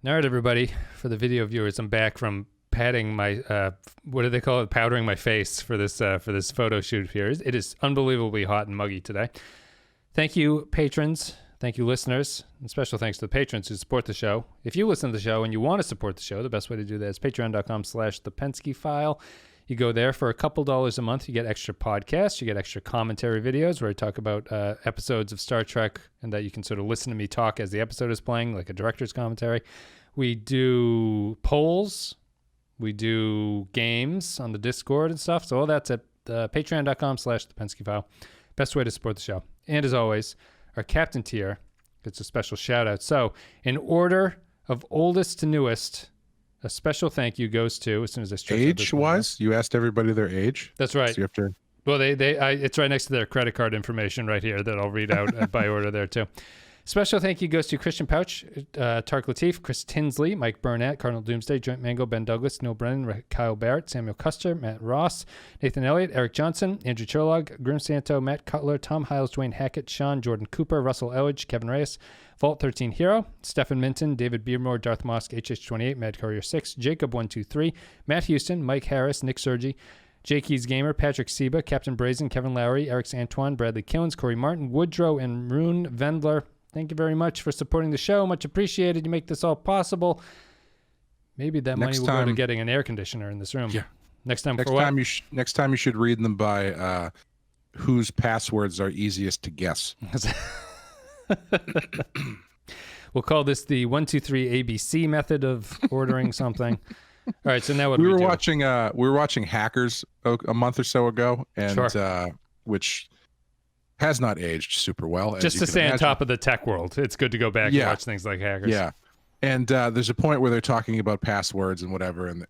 All right, everybody. For the video viewers, I'm back from patting my, what do they call it? Powdering my face for this photo shoot here. It is unbelievably hot and muggy today. Thank you, patrons. Thank you, listeners. And special thanks to the patrons who support the show. If you listen to the show and you want to support the show, the best way to do that is patreon.com/thepensky-file. You go there for a couple dollars a month. You get extra podcasts. You get extra commentary videos where I talk about episodes of Star Trek and that you can sort of listen to me talk as the episode is playing, like a director's commentary. We do polls. We do games on the Discord and stuff. So all that's at patreon.com/thepensky-file. Best way to support the show. And as always, our captain tier gets a special shout out. So in order of oldest to newest, a special thank you goes to, as soon as I stretch age-wise, you asked everybody their age. That's right. So you have to... Well, it's right next to their credit card information right here that I'll read out by order there too. Special thank you goes to Christian Pouch, Tark Latif, Chris Tinsley, Mike Burnett, Cardinal Doomsday, Joint Mango, Ben Douglas, Neil Brennan, Kyle Barrett, Samuel Custer, Matt Ross, Nathan Elliott, Eric Johnson, Andrew Cherlog, Grim Santo, Matt Cutler, Tom Hiles, Dwayne Hackett, Sean, Jordan Cooper, Russell Elledge, Kevin Reyes, Vault 13 Hero, Stefan Minton, David Beermore, Darth Mosk, HH28, Mad Courier 6, Jacob 123, Matt Houston, Mike Harris, Nick Sergi, Jakey's Gamer, Patrick Seba, Captain Brazen, Kevin Lowry, Eric's Antoine, Bradley Killens, Corey Martin, Woodrow, and Rune Vendler. Thank you very much for supporting the show. Much appreciated. You make this all possible. Maybe that money will go to getting an air conditioner in this room. Yeah. Next time you should read them by whose passwords are easiest to guess. We'll call this the 1, 2, 3 ABC method of ordering something. All right, so now what we were watching Hackers a month or so ago, and which has not aged super well. Just to stay on top of the tech world, it's good to go back and watch things like Hackers. Yeah, and there's a point where they're talking about passwords and whatever, and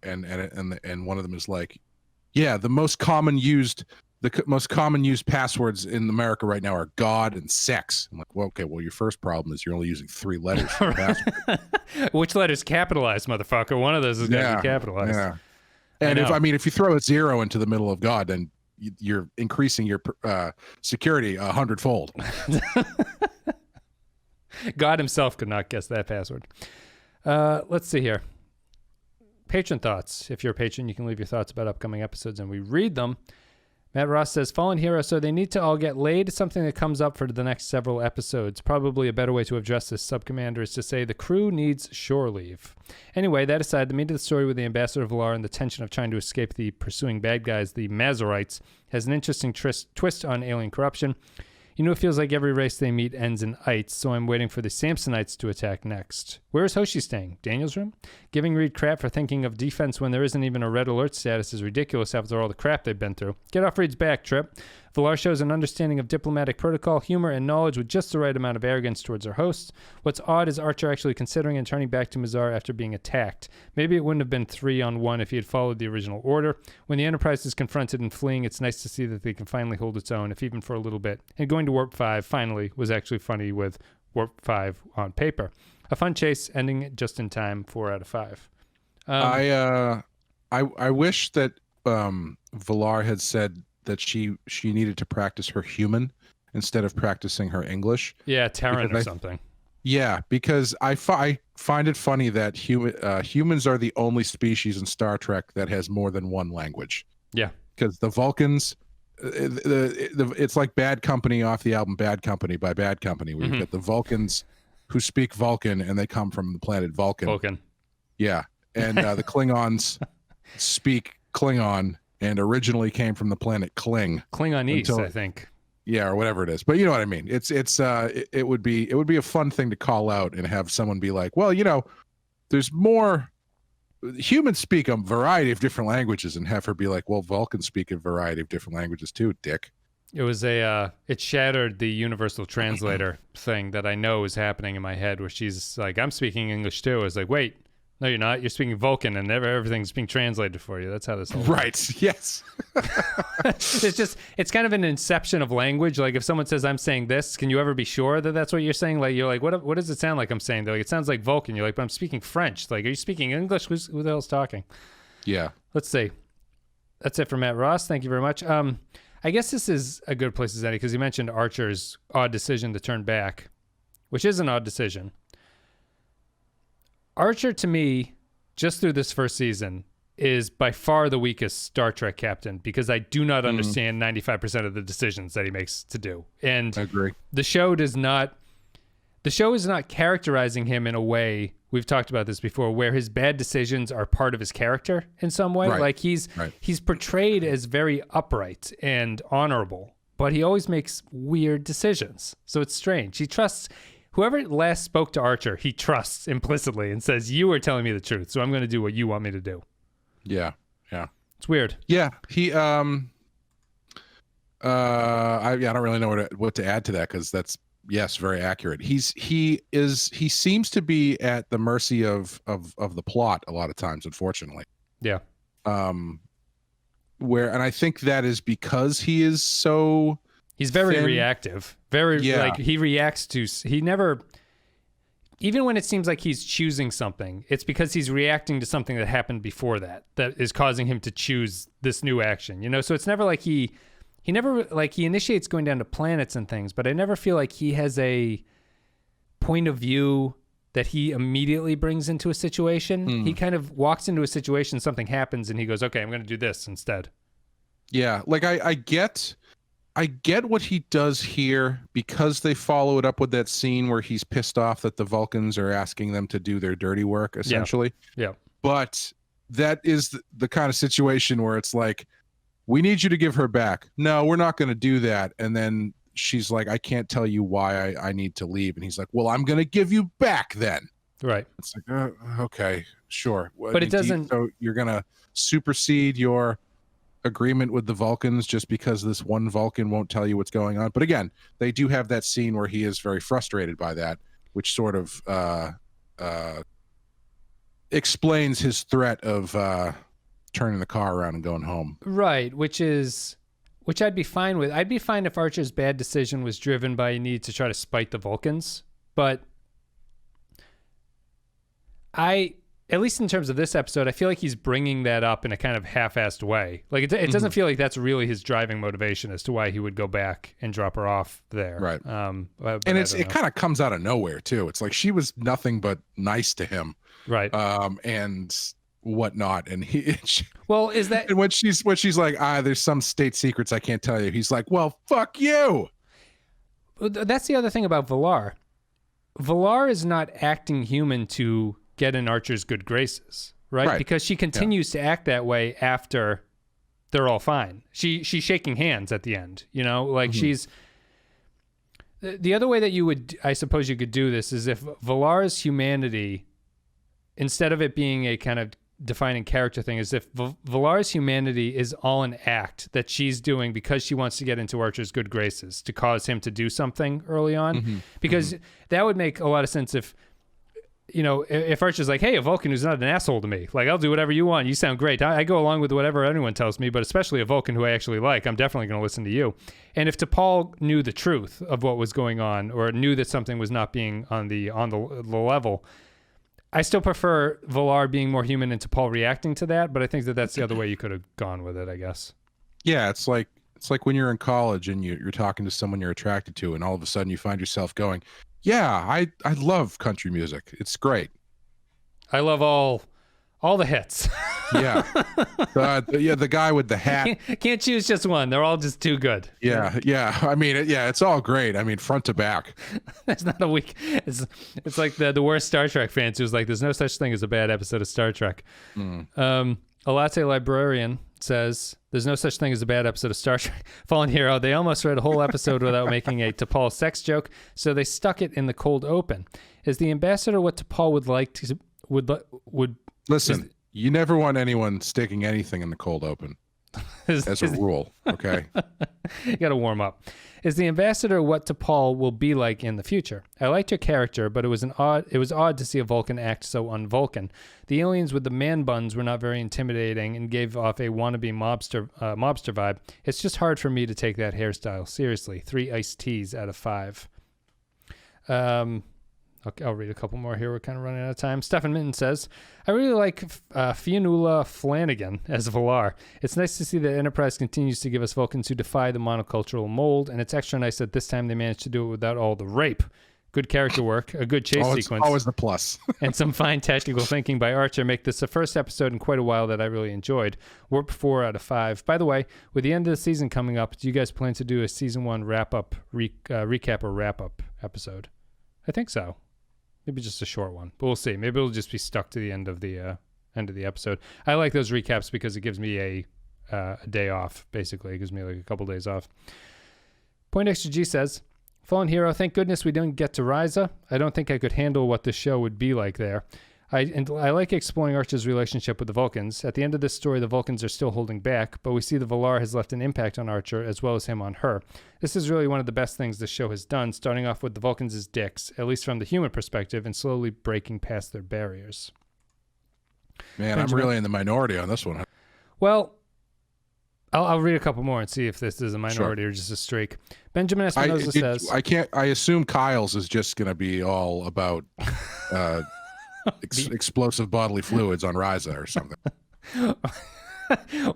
one of them is like, yeah, the most common used passwords in America right now are God and sex. I'm like, well, okay, well, your first problem is you're only using 3 letters for password. Which letter's capitalized, motherfucker? One of those is going to be capitalized. Yeah. And if you throw a 0 into the middle of God, then you're increasing your security 100-fold. God himself could not guess that password. Let's see here. Patron thoughts. If you're a patron, you can leave your thoughts about upcoming episodes and we read them. Matt Ross says, Fallen Hero, so they need to all get laid? Something that comes up for the next several episodes. Probably a better way to address this, Subcommander, is to say the crew needs shore leave. Anyway, that aside, the meat of the story with the Ambassador of Valar and the tension of trying to escape the pursuing bad guys, the Mazarites, has an interesting twist on alien corruption. You know, it feels like every race they meet ends in ites, so I'm waiting for the Samsonites to attack next. Where is Hoshi staying? Daniel's room? Giving Reed crap for thinking of defense when there isn't even a red alert status is ridiculous after all the crap they've been through. Get off Reed's back, Trip. Villar shows an understanding of diplomatic protocol, humor, and knowledge with just the right amount of arrogance towards her hosts. What's odd is Archer actually considering and turning back to Mazar after being attacked. Maybe it wouldn't have been 3-on-1 if he had followed the original order. When the Enterprise is confronted and fleeing, it's nice to see that they can finally hold its own, if even for a little bit. And going to Warp 5, finally, was actually funny with Warp 5 on paper. A fun chase, ending just in time, 4 out of 5. I wish that Villar had said that she needed to practice her human instead of practicing her English. Yeah, Terran or something. Yeah, because I find it funny that humans are the only species in Star Trek that has more than one language. Yeah. Because the Vulcans, it's like Bad Company off the album Bad Company by Bad Company, where you've got the Vulcans who speak Vulcan and they come from the planet Vulcan. Yeah. And the Klingons speak Klingon and originally came from the planet Klingonese, I think. Yeah, or whatever it is. But you know what I mean. It would be a fun thing to call out and have someone be like, well, you know, there's more. Humans speak a variety of different languages, and have her be like, well, Vulcans speak a variety of different languages too, dick. It was it shattered the universal translator thing that I know is happening in my head, where she's like, I'm speaking English too. I was like, wait, no, you're not. You're speaking Vulcan, and everything's being translated for you. That's how this whole right. Yes. It's kind of an inception of language. Like if someone says, I'm saying this, can you ever be sure that that's what you're saying? Like, you're like, what does it sound like I'm saying? They're like, it sounds like Vulcan. You're like, but I'm speaking French. Like, are you speaking English? Who the hell's talking? Yeah. Let's see. That's it for Matt Ross. Thank you very much. I guess this is a good place as any, because you mentioned Archer's odd decision to turn back, which is an odd decision. Archer, to me, just through this first season, is by far the weakest Star Trek captain, because I do not understand 95% of the decisions that he makes to do. And I agree. The show is not characterizing him in a way, we've talked about this before, where his bad decisions are part of his character in some way. Right. Like he's portrayed as very upright and honorable, but he always makes weird decisions. So it's strange. He trusts whoever last spoke to Archer, he trusts implicitly and says, you are telling me the truth, so I'm going to do what you want me to do. Yeah. Yeah. It's weird. Yeah. He, I don't really know what to add to that, because that's, yes, very accurate. He seems to be at the mercy of the plot a lot of times, unfortunately. Yeah. And I think that is because he is so... He's very reactive. Like he reacts to, he never, even when it seems like he's choosing something, it's because he's reacting to something that happened before that is causing him to choose this new action, you know? So it's never like he never, like, he initiates going down to planets and things, but I never feel like he has a point of view that he immediately brings into a situation. He kind of walks into a situation, something happens, and he goes, okay, I'm going to do this instead. Yeah. Like I get what he does here, because they follow it up with that scene where he's pissed off that the Vulcans are asking them to do their dirty work, essentially. Yeah. But that is the kind of situation where it's like, we need you to give her back. No, we're not going to do that. And then she's like, I can't tell you why I need to leave. And he's like, well, I'm going to give you back then. Right. It's like, okay, sure. But it doesn't. So you're going to supersede your agreement with the Vulcans just because this one Vulcan won't tell you what's going on. But again, they do have that scene where he is very frustrated by that, which sort of explains his threat of turning the car around and going home. Right, which I'd be fine with. I'd be fine if Archer's bad decision was driven by a need to try to spite the Vulcans, but at least in terms of this episode, I feel like he's bringing that up in a kind of half-assed way. Like it doesn't feel like that's really his driving motivation as to why he would go back and drop her off there. Right. But and it kind of comes out of nowhere too. It's like she was nothing but nice to him. Right. And whatnot. And and when she's like, there's some state secrets I can't tell you. He's like, well, fuck you. That's the other thing about Villar. Villar is not acting human to get in Archer's good graces, right? Because she continues to act that way after they're all fine. She's shaking hands at the end, you know, like she's The other way that you would, I suppose you could do this is if Valar's humanity, instead of it being a kind of defining character thing, is if Valar's humanity is all an act that she's doing because she wants to get into Archer's good graces to cause him to do something early on. Because that would make a lot of sense if, you know, if Archer's like, hey, a Vulcan who's not an asshole to me, like, I'll do whatever you want. You sound great. I go along with whatever anyone tells me, but especially a Vulcan who I actually like, I'm definitely going to listen to you. And if T'Pol knew the truth of what was going on, or knew that something was not being on the level, I still prefer Valar being more human and T'Pol reacting to that, but I think that that's the other way you could have gone with it, I guess. Yeah, it's like when you're in college and you're talking to someone you're attracted to, and all of a sudden you find yourself going, yeah, I love country music. It's great. I love all the hits. Yeah. The guy with the hat. Can't choose just one. They're all just too good. Yeah. I mean, it's all great. I mean, front to back. That's not a weak. It's like the worst Star Trek fans who's like, there's no such thing as a bad episode of Star Trek. A latte librarian says there's no such thing as a bad episode of Star Trek. Fallen Hero. They almost read a whole episode without making a T'Pol sex joke, so they stuck it in the cold open. Is the ambassador what T'Pol would like to would listen? You never want anyone sticking anything in the cold open, as a rule. Okay, you got to warm up. Is the ambassador what T'Pol will be like in the future? I liked your character, but it was odd to see a Vulcan act so un-Vulcan. The aliens with the man buns were not very intimidating and gave off a wannabe mobster vibe. It's just hard for me to take that hairstyle seriously. 3 iced teas out of 5. Okay, I'll read a couple more here. We're kind of running out of time. Stefan Minton says, I really like Fionnuala Flanagan as Valar. It's nice to see that Enterprise continues to give us Vulcans who defy the monocultural mold, and it's extra nice that this time they managed to do it without all the rape. Good character work, a good chase sequence. Always the plus. And some fine tactical thinking by Archer make this the first episode in quite a while that I really enjoyed. Warp 4 out of 5. By the way, with the end of the season coming up, do you guys plan to do a season 1 wrap-up, recap or wrap-up episode? I think so. Maybe just a short one, but we'll see. Maybe it'll just be stuck to the end of the episode. I like those recaps because it gives me a day off. Basically, it gives me like a couple days off. Point Extra G says, "Fallen Hero. Thank goodness we didn't get to Ryza. I don't think I could handle what the show would be like there. I like exploring Archer's relationship with the Vulcans. At the end of this story, the Vulcans are still holding back, but we see the Valar has left an impact on Archer as well as him on her. This is really one of the best things the show has done, starting off with the Vulcans as dicks, at least from the human perspective, and slowly breaking past their barriers." Man, Benjamin? I'm really in the minority on this one. Well, I'll read a couple more and see if this is a minority or just a streak. Benjamin Espinosa says, I assume Kyle's is just going to be all about explosive bodily fluids on Ryza or something.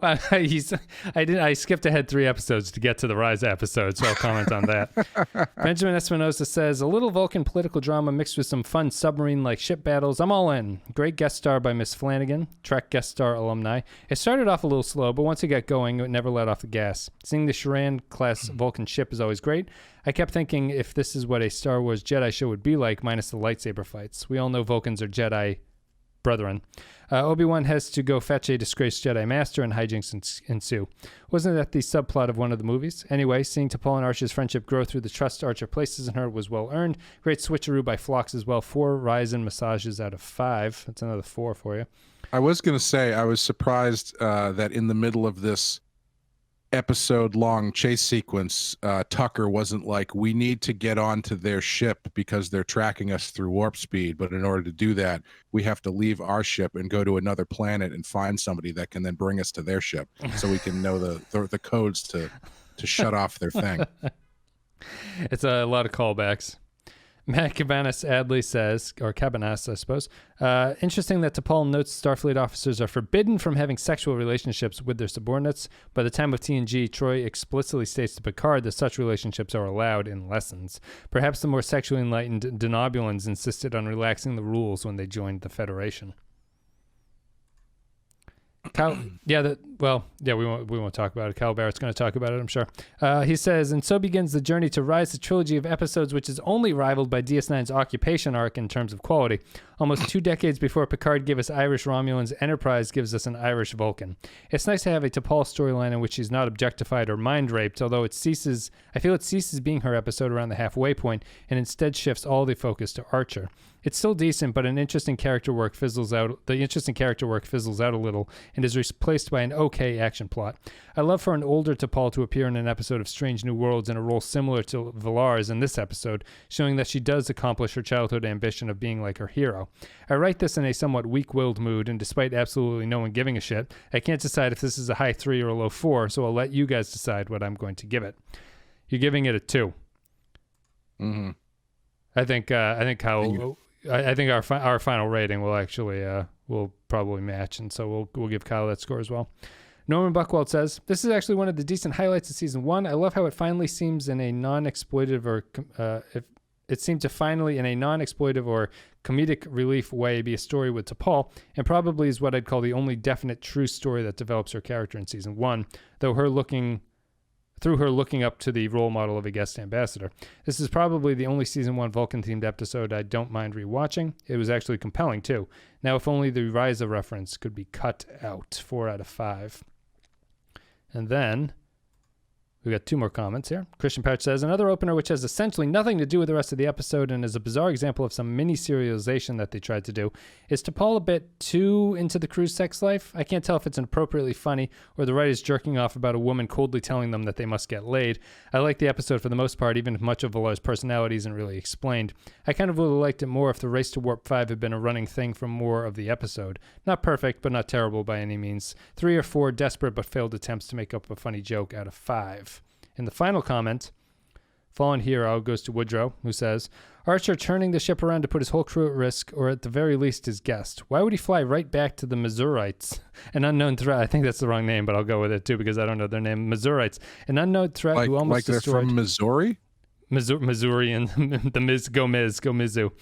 I skipped ahead 3 episodes to get to the Rise episode, so I'll comment on that. Benjamin Espinosa says, a little Vulcan political drama mixed with some fun submarine-like ship battles. I'm all in. Great guest star by Miss Flanagan, Trek guest star alumni. It started off a little slow, but once it got going, it never let off the gas. Seeing the Sharan-class Vulcan ship is always great. I kept thinking if this is what a Star Wars Jedi show would be like, minus the lightsaber fights. We all know Vulcans are Jedi brethren. Obi-Wan has to go fetch a disgraced Jedi Master and hijinks ensue. Wasn't that the subplot of one of the movies? Anyway, seeing T'Pol and Archer's friendship grow through the trust Archer places in her was well earned. Great switcheroo by Phlox as well. 4 Ryzen massages out of 5. That's another 4 for you. I was going to say, I was surprised that in the middle of this episode-long chase sequence, Tucker wasn't like, we need to get onto their ship because they're tracking us through warp speed, but in order to do that, we have to leave our ship and go to another planet and find somebody that can then bring us to their ship so we can know the codes to shut off their thing. It's a lot of callbacks. Matt Cabanas Adley says, or Cabanas, I suppose, interesting that T'Pol notes Starfleet officers are forbidden from having sexual relationships with their subordinates. By the time of TNG, Troy explicitly states to Picard that such relationships are allowed in lessons. Perhaps the more sexually enlightened Denobulans insisted on relaxing the rules when they joined the Federation. We won't talk about it. Kyle Barrett's going to talk about it, I'm sure. He says, and so begins the journey to Rise, the trilogy of episodes, which is only rivaled by DS9's occupation arc in terms of quality. Almost 2 decades before Picard gave us Irish Romulans, Enterprise gives us an Irish Vulcan. It's nice to have a T'Pol storyline in which she's not objectified or mind raped, although I feel it ceases being her episode around the halfway point and instead shifts all the focus to Archer. It's still decent, but the interesting character work fizzles out a little and is replaced by an okay action plot. I love for an older T'Pol to appear in an episode of Strange New Worlds in a role similar to Valar's in this episode, showing that she does accomplish her childhood ambition of being like her hero. I write this in a somewhat weak-willed mood, and despite absolutely no one giving a shit, I can't decide if this is a high 3 or a low 4, so I'll let you guys decide what I'm going to give it. You're giving it a 2. Mm-hmm. I think Kyle... I think our final rating will actually will probably match, and so we'll give Kyle that score as well. Norman Buckwald says, this is actually one of the decent highlights of season 1. I love how it finally seems in a non-exploitative or comedic relief way be a story with T'Pol, and probably is what I'd call the only definite true story that develops her character in season 1, through her looking up to the role model of a guest ambassador. This is probably the only season 1 Vulcan-themed episode I don't mind rewatching. It was actually compelling, too. Now, if only the Ryza reference could be cut out. 4 out of 5. And then we got 2 more comments here. Christian Patch says, another opener which has essentially nothing to do with the rest of the episode and is a bizarre example of some mini-serialization that they tried to do. Is T'Pol a bit too into the crew's sex life? I can't tell if it's appropriately funny or the writers jerking off about a woman coldly telling them that they must get laid. I like the episode for the most part, even if much of Valar's personality isn't really explained. I kind of would have liked it more if the race to Warp 5 had been a running thing for more of the episode. Not perfect, but not terrible by any means. 3 or 4 desperate but failed attempts to make up a funny joke out of 5. In the final comment, Fallen Hero goes to Woodrow, who says, Archer turning the ship around to put his whole crew at risk, or at the very least his guest. Why would he fly right back to the Missourites? An unknown threat. I think that's the wrong name, but I'll go with it too because I don't know their name. Missourites. An unknown threat who almost destroyed... Like they're from Missouri? Missouri and go Mizzou.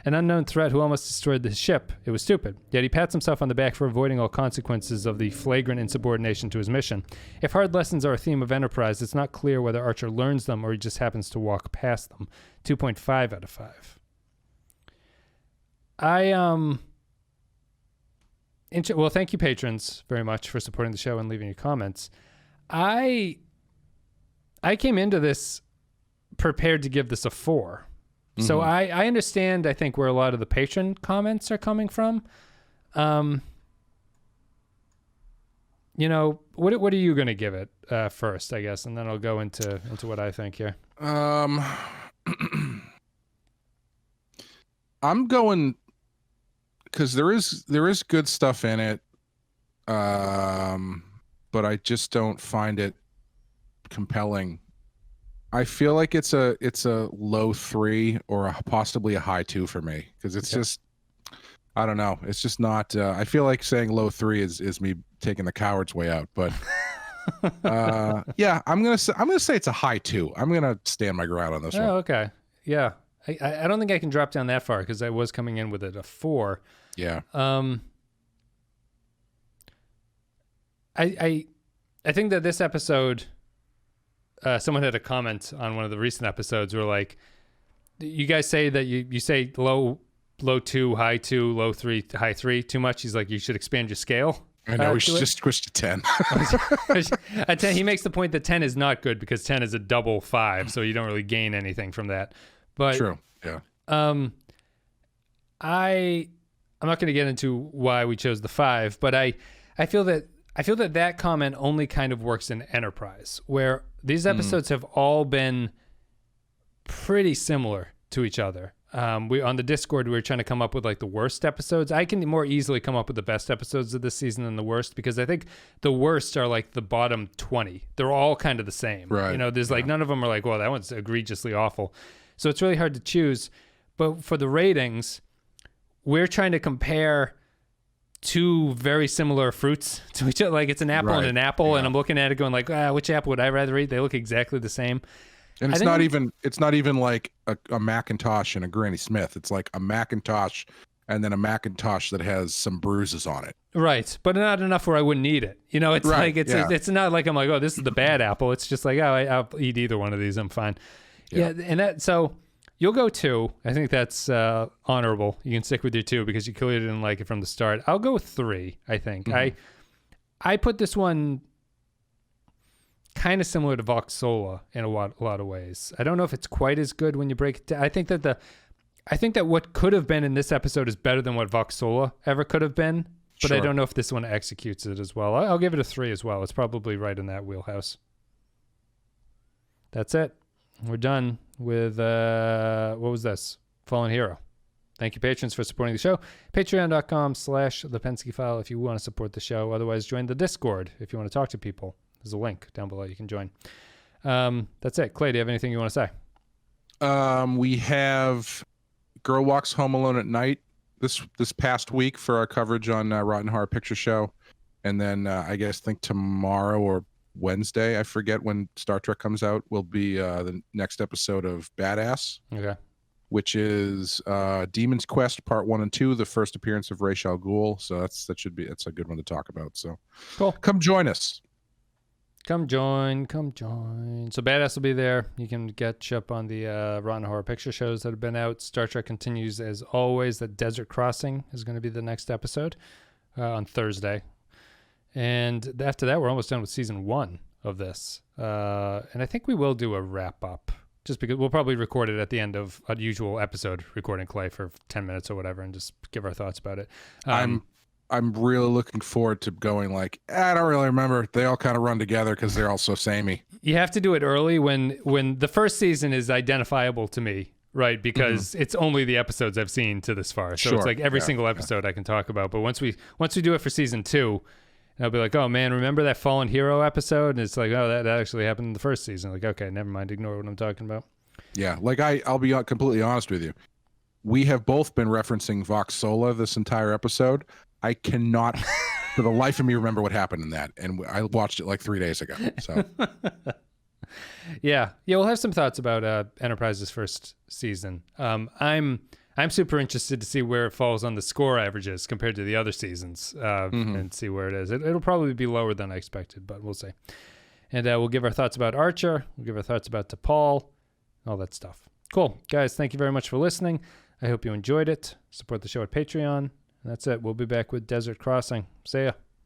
An unknown threat who almost destroyed the ship. It was stupid. Yet he pats himself on the back for avoiding all consequences of the flagrant insubordination to his mission. If hard lessons are a theme of Enterprise, it's not clear whether Archer learns them or he just happens to walk past them. 2.5 out of 5. Well, thank you, patrons, very much for supporting the show and leaving your comments. I came into this prepared to give this a 4. So I understand, I think, where a lot of the patron comments are coming from. What are you going to give it first, I guess, and then I'll go into what I think here. I'm going because there is good stuff in it, but I just don't find it compelling. I feel like it's a low 3 or possibly a high 2 for me because it's just, I don't know. It's just not. I feel like saying low 3 is me taking the coward's way out. But yeah, I'm gonna say it's a high 2. I'm gonna stand my ground on this one. Oh, okay. Yeah, I don't think I can drop down that far because I was coming in with it a 4. Yeah. I think that this episode. Someone had a comment on one of the recent episodes where, like, you guys say that you say low 2, high 2, low 3, high 3 too much. He's like, you should expand your scale. I know, we should just switch to 10. At 10, he makes the point that 10 is not good because 10 is a double 5, so you don't really gain anything from that. But true, yeah. I'm not going to get into why we chose the 5, but I feel that comment only kind of works in Enterprise, where these episodes have all been pretty similar to each other. We on the Discord, we were trying to come up with like the worst episodes. I can more easily come up with the best episodes of this season than the worst because I think the worst are like the bottom 20. They're all kind of the same. Right. There's like none of them are like, well, that one's egregiously awful. So it's really hard to choose. But for the ratings, we're trying to compare 2 very similar fruits to each other. Like it's an apple and an apple, and I'm looking at it going like, which apple would I rather eat? They look exactly the same. And it's not even like a Macintosh and a Granny Smith. It's like a Macintosh and then a Macintosh that has some bruises on it. Right, but not enough where I wouldn't eat it. You know, it's Right, like it's not like I'm like, oh, this is the bad apple. It's just like, oh, I'll eat either one of these. I'm fine. Yeah, and that so you'll go 2. I think that's honorable. You can stick with your 2 because you clearly didn't like it from the start. I'll go with 3. I think I put this one kind of similar to Voxola in a lot of ways. I don't know if it's quite as good when you break it down. I think that what could have been in this episode is better than what Voxola ever could have been, but I don't know if this one executes it as well. I'll give it a 3 as well. It's probably right in that wheelhouse. That's it. We're done with, what was this? Fallen Hero. Thank you, patrons, for supporting the show. Patreon.com/ThePenskyFile if you want to support the show. Otherwise, join the Discord if you want to talk to people. There's a link down below. You can join. That's it. Clay, do you have anything you want to say? We have Girl Walks Home Alone at Night this past week for our coverage on Rotten Horror Picture Show. And then I think tomorrow or Wednesday, I forget when Star Trek comes out, will be the next episode of Badass. Okay. Which is Demon's Quest Part 1 and 2, the first appearance of Ra's al Ghul. So that's a good one to talk about. So cool. Come join us. Come join. So Badass will be there. You can catch up on the Rotten Horror Picture Shows that have been out. Star Trek continues as always. The Desert Crossing is going to be the next episode on Thursday. And after that, we're almost done with season 1 of this. And I think we will do a wrap up. Just because we'll probably record it at the end of a usual episode, recording Clay for 10 minutes or whatever, and just give our thoughts about it. I'm really looking forward to going like, I don't really remember. They all kind of run together because they're all so samey. You have to do it early when the first season is identifiable to me, right? Because it's only the episodes I've seen to this far. So it's like every single episode I can talk about. But once we do it for season 2, and I'll be like, oh man, remember that Fallen Hero episode? And it's like, oh, that actually happened in the first season. Like, okay, never mind. Ignore what I'm talking about. Yeah, like I'll be completely honest with you. We have both been referencing Voxola this entire episode. I cannot, for the life of me, remember what happened in that. And I watched it like 3 days ago. So, yeah, we'll have some thoughts about Enterprise's first season. I'm super interested to see where it falls on the score averages compared to the other seasons and see where it is. It'll probably be lower than I expected, but we'll see. And we'll give our thoughts about Archer. We'll give our thoughts about T'Pol, all that stuff. Cool. Guys, thank you very much for listening. I hope you enjoyed it. Support the show at Patreon. And that's it. We'll be back with Desert Crossing. See ya.